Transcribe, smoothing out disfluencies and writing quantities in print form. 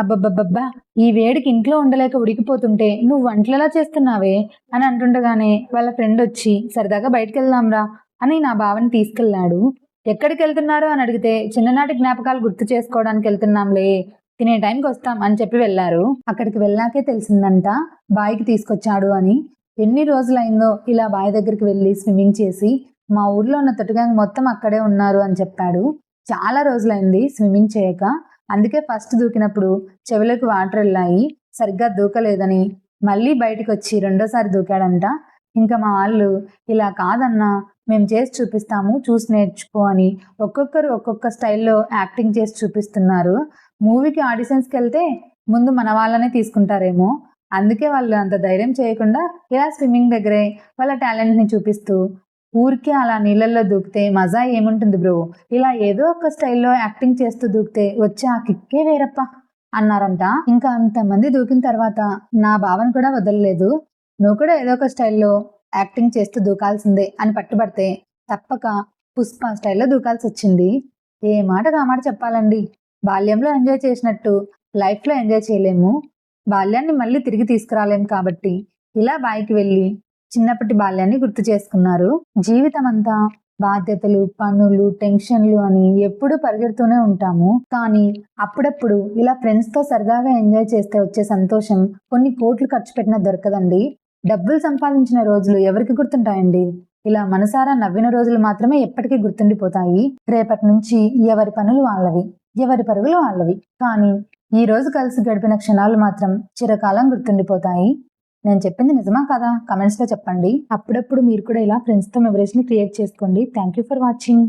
అబ్బబ్బబ్బబ్బా! ఈ వేడికి ఇంట్లో ఉండలేక ఉడికిపోతుంటే నువ్వు వంటలెలా చేస్తున్నావే అని అంటుండగానే వాళ్ళ ఫ్రెండొచ్చి సరదాగా బయటికెళ్దాంరా అని నా బావని తీసుకెళ్ళాడు. ఎక్కడికెళ్తున్నారు అని అడిగితే చిన్ననాటి జ్ఞాపకాలు గుర్తు చేసుకోవడానికి వెళ్తున్నాంలే, తినే టైంకొస్తాం అని చెప్పి వెళ్లారు. అక్కడికి వెళ్ళాకే తెలిసిందంట బాయికి తీసుకొచ్చాడు అని. ఎన్ని రోజులైందో ఇలా బావి దగ్గరికి వెళ్ళి స్విమ్మింగ్ చేసి, మా ఊర్లో ఉన్న తొట్టి గ్యాంగ్ మొత్తం అక్కడే ఉన్నారు అని చెప్పాడు. చాలా రోజులైంది స్విమ్మింగ్ చేయక. అందుకే ఫస్ట్ దూకినప్పుడు చెవులకు వాటర్ వెళ్ళాయి, సరిగ్గా దూకలేదని మళ్ళీ బయటకొచ్చి రెండోసారి దూకాడంట. ఇంకా మా వాళ్ళు ఇలా కాదన్నా మేము చేసి చూపిస్తాము, చూసి నేర్చుకో అని ఒక్కొక్కరు ఒక్కొక్క స్టైల్లో యాక్టింగ్ చేసి చూపిస్తున్నారు. మూవీకి ఆడిషన్స్కి వెళ్తే ముందు మన వాళ్ళనే తీసుకుంటారేమో, అందుకే వాళ్ళు అంత ధైర్యం చేయకుండా ఇలా స్విమ్మింగ్ దగ్గరే వాళ్ళ టాలెంట్ని చూపిస్తూ, ఊరికే అలా నీళ్ళల్లో దూకితే మజా ఏముంటుంది బ్రో, ఇలా ఏదో ఒక స్టైల్లో యాక్టింగ్ చేస్తూ దూకితే వచ్చే ఆ కిక్కే వేరప్ప అన్నారంట. ఇంకా అంతమంది దూకిన తర్వాత నా భావన కూడా వదలలేదు. నువ్వు కూడా ఏదో ఒక స్టైల్లో యాక్టింగ్ చేస్తూ దూకాల్సిందే అని పట్టుబడితే తప్పక పుష్ప స్టైల్లో దూకాల్సి వచ్చింది. ఏ మాటకు ఆ మాట చెప్పాలండి, బాల్యంలో ఎంజాయ్ చేసినట్టు లైఫ్లో ఎంజాయ్ చేయలేము, బాల్యాన్ని మళ్ళీ తిరిగి తీసుకురాలేము. కాబట్టి ఇలా బాయికి వెళ్ళి చిన్నప్పటి బాల్యాన్ని గుర్తు చేసుకున్నారు. జీవితం అంతా బాధ్యతలు, పనులు, టెన్షన్లు అని ఎప్పుడూ పరిగెడుతూనే ఉంటాము. కానీ అప్పుడప్పుడు ఇలా ఫ్రెండ్స్తో సరదాగా ఎంజాయ్ చేస్తే వచ్చే సంతోషం కొన్ని కోట్లు ఖర్చు పెట్టినా దొరకదండి. డబ్బులు సంపాదించిన రోజులు ఎవరికి గుర్తుంటాయండి? ఇలా మనసారా నవ్విన రోజులు మాత్రమే ఎప్పటికీ గుర్తుండిపోతాయి. రేపటి నుంచి ఎవరి పనులు వాళ్ళవి, ఎవరి పరుగులు వాళ్ళవి. కానీ ఈ రోజు కలిసి గడిపిన క్షణాలు మాత్రం చిరకాలం గుర్తుండిపోతాయి. నేను చెప్పింది నిజమా కదా? కమెంట్స్లో చెప్పండి. అప్పుడప్పుడు మీరు కూడా ఇలా ఫ్రెండ్స్తో మెమరీస్ని క్రియేట్ చేసుకోండి. Thank you for watching.